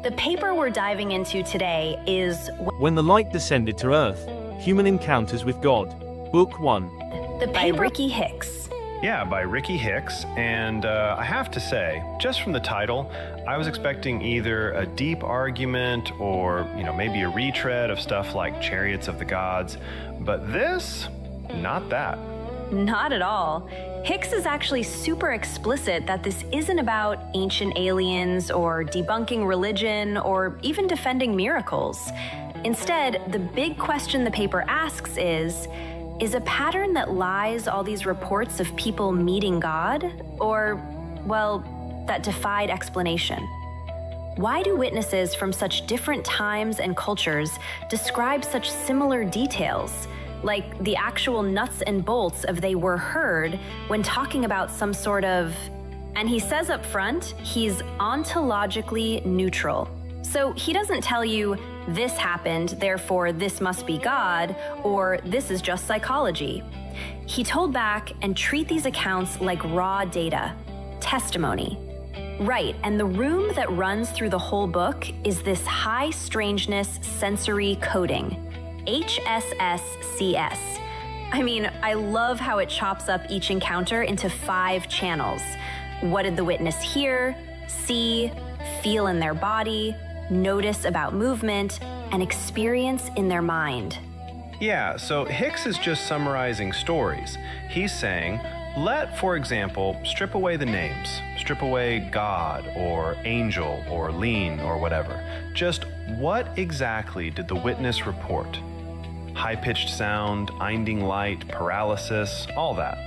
The paper we're diving into today is When the Light Descended to Earth, Human Encounters with God, Book 1. by Ricky Hicks. Yeah, by Ricky Hicks, and I have to say, just from the title, I was expecting either a deep argument or, maybe a retread of stuff like Chariots of the Gods, but this, not that. Not at all. Hicks is actually super explicit that this isn't about ancient aliens or debunking religion or even defending miracles. Instead, the big question the paper asks is a pattern that lies all these reports of people meeting God, or, well, that defied explanation? Why do witnesses from such different times and cultures describe such similar details, like the actual nuts and bolts of they were heard when talking about some sort of... And he says up front, he's ontologically neutral. So he doesn't tell you, this happened, therefore this must be God, or this is just psychology. He told back and treat these accounts like raw data, testimony. Right, and the room that runs through the whole book is this high strangeness sensory coding, HSSCS. I mean, I love how it chops up each encounter into 5 channels. What did the witness hear, see, feel in their body, notice about movement, and experience in their mind? Yeah, so Hicks is just summarizing stories. He's saying, for example, strip away the names. Strip away God or angel or lean or whatever. Just what exactly did the witness report? High-pitched sound, blinding light, paralysis, all that.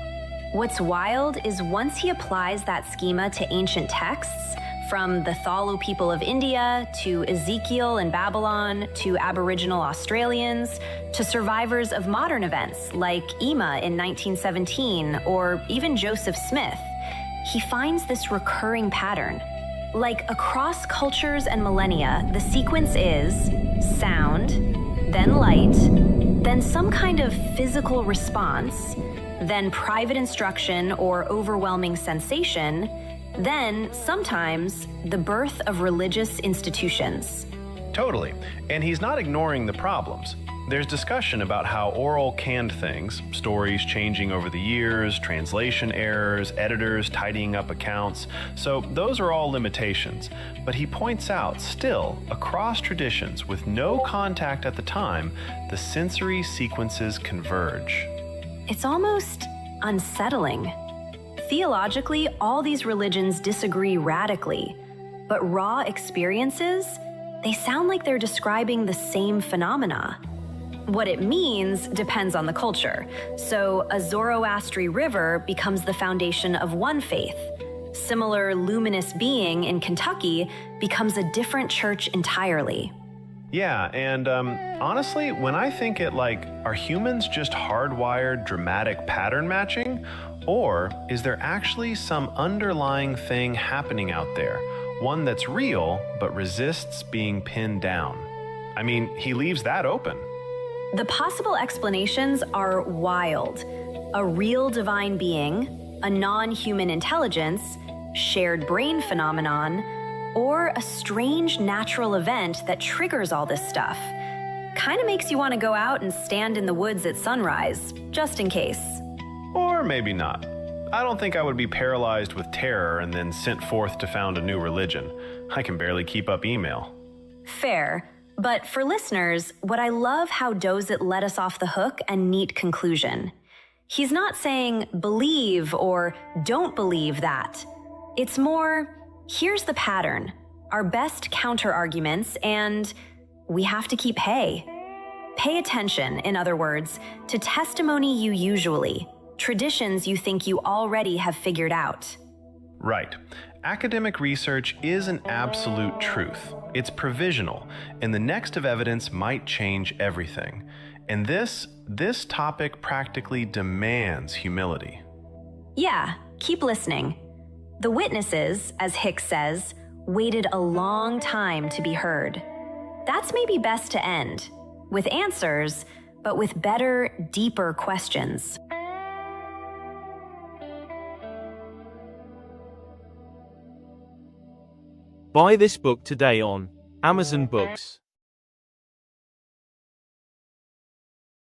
What's wild is once he applies that schema to ancient texts, from the Thalo people of India, to Ezekiel in Babylon, to Aboriginal Australians, to survivors of modern events like Ema in 1917, or even Joseph Smith, he finds this recurring pattern. Like across cultures and millennia, the sequence is sound, then light, then some kind of physical response, then private instruction or overwhelming sensation, then, sometimes, the birth of religious institutions. Totally. And he's not ignoring the problems. There's discussion about how oral canned things, stories changing over the years, translation errors, editors tidying up accounts, so those are all limitations. But he points out, still, across traditions with no contact at the time, the sensory sequences converge. It's almost unsettling. Theologically, all these religions disagree radically, but raw experiences, they sound like they're describing the same phenomena. What it means depends on the culture. So a Zoroastrian river becomes the foundation of one faith. Similar luminous being in Kentucky becomes a different church entirely. Yeah, and honestly, when I think it are humans just hardwired dramatic pattern matching? Or is there actually some underlying thing happening out there, one that's real but resists being pinned down? I mean, he leaves that open. The possible explanations are wild. A real divine being, a non-human intelligence, shared brain phenomenon, or a strange natural event that triggers all this stuff. Kind of makes you want to go out and stand in the woods at sunrise, just in case. Or maybe not. I don't think I would be paralyzed with terror and then sent forth to found a new religion. I can barely keep up email. Fair. But for listeners, what I love how Dozit let us off the hook and neat conclusion. He's not saying believe or don't believe that. It's more, here's the pattern, our best counter-arguments, and we have to keep Pay attention, in other words, to testimony you usually, traditions you think you already have figured out. Right. Academic research is an absolute truth. It's provisional, and the next of evidence might change everything. And this topic practically demands humility. Yeah, keep listening. The witnesses, as Hicks says, waited a long time to be heard. That's maybe best to end, with answers, but with better, deeper questions. Buy this book today on Amazon Books.